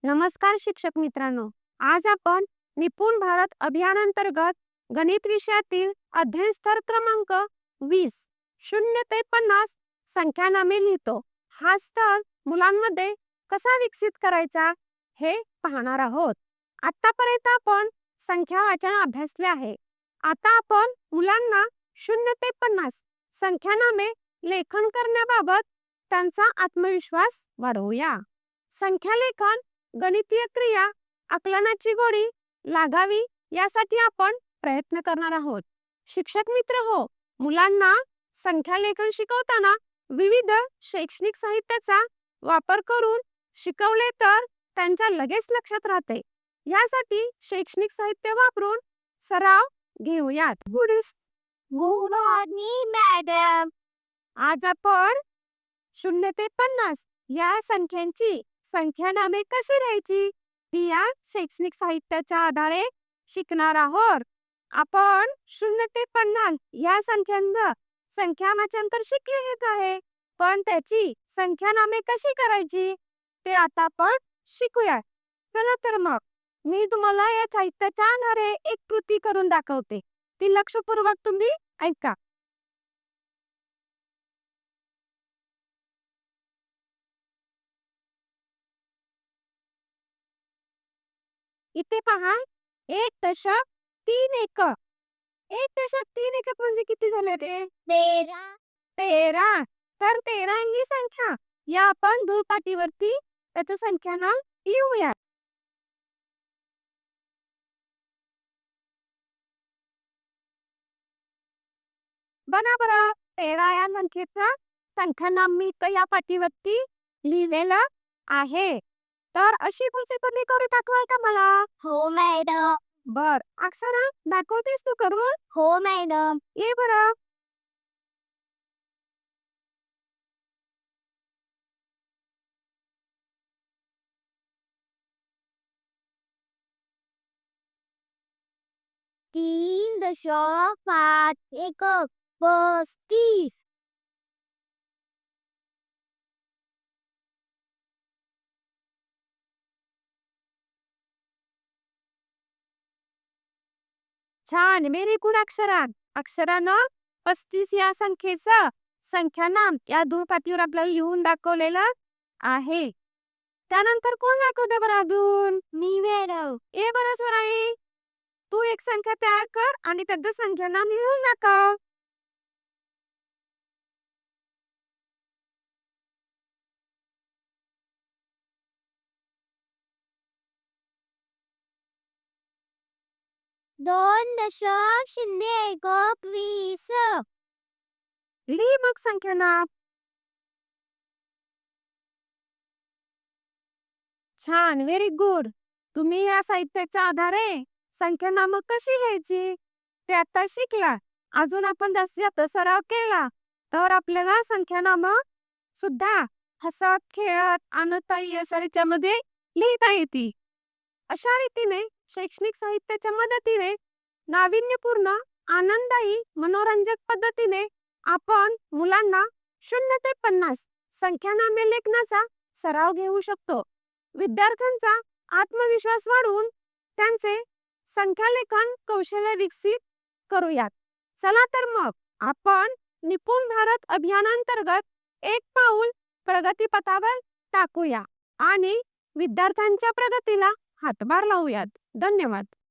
नमस्कार शिक्षक मित्रांनो. आज आपण निपुण भारत अभियानांतर्गत गणित विषयातील अध्ययन स्तर क्रमांक 20 0 ते 50 संख्यानामे लिहितो हा स्तर मुलांमध्ये कसा विकसित करायचा हे पाहणार आहोत. आतापर्यंत आपण संख्या वाचन अभ्यासले आहे. आता आपण मुलांना 0 ते 50 संख्यानामे लेखन करण्याबाबत त्यांचा आत्मविश्वास वाढवूया. संख्यालेखन गणितीय क्रिया आकलनाची गोडी लागावी यासाठी आपण प्रयत्न करणार आहोत. शिक्षक मित्र हो, मुलांना संख्यालेखन शिकवताना विविध शैक्षणिक साहित्याचा वापर करून शिकवले तर त्यांच्या लगेच लक्षात राहते. यासाठी शैक्षणिक साहित्य वापरून सराव घेऊयात. Good morning madam. आज आपण 0 ते 50 या संख्यांची संख्यानामे कशी लिहायची ती या शैक्षणिक साहित्याच्या आधारे शिकणार आहोत. आपण 0 ते 50 या संख्यांचं संख्या वाचन तर शिकले आहे, पण त्याची संख्यानामे कशी करायची ते आता आपण शिकूया. चला तर मग मी तुम्हाला या साहित्याच्या आधारे एक कृती करून दाखवते. ती लक्षपूर्वक तुम्ही ऐका. इथे पहा, 1.3 एकक. 1.3 एकक म्हणजे किती झाले रे? 13. तर 13 ही संख्या या आपण धुळपाटीवरती त्याचं संख्यानाम लिहूया. बघा बरं, 13 या संख्येचा संख्यानाम मी तर या पाटीवरती लिहिलेलं आहे. तर अशी कृती तुम्ही करू दाखवाल का मला? हो मॅडम. बर, अक्षरा दाखवतेस तू करून? हो मॅडम. ये बरं. तीन दशक 5 एकक 35. छान, व्हेरी गुड अक्षरा. अक्षरानं 35 या संख्येचं संख्यानाम या धुळपाटीवर आपल्याला लिहून दाखवलेलं आहे. त्यानंतर कोण दाखवते बरं अजून? मी मॅडम. ए बरं स्वराई, तू एक संख्या तयार कर आणि त्याचं संख्यानाम लिहून दाखव. दोन दशक 0 एकक 20. लिही मग संख्यानाम. छान, व्हेरी गुड. तुम्ही या साहित्याच्या आधारे संख्यानाम कशी लिहायची ते आता शिकला. अजून आपण जास्त सराव केला तर आपल्याला संख्यानाम सुद्धा हसत खेळत आणता याच्यामध्ये लिहिता येते. अशा रीतीने शैक्षणिक साहित्याच्या मदतीने नाविन्यपूर्ण आनंददायी मनोरंजक पद्धतीने आपण मुलांना 0 ते 50 संख्यानामे लेखनाचा सराव घेऊ शकतो. विद्यार्थ्यांचा आत्मविश्वास वाढवून त्यांचे संख्यालेखन कौशल्य विकसित करूयात. चला तर मग आपण निपुण भारत अभियानांतर्गत एक पाऊल प्रगतीपथावर टाकूया आणि विद्यार्थ्यांच्या प्रगतीला हातभार लावूयात. धन्यवाद.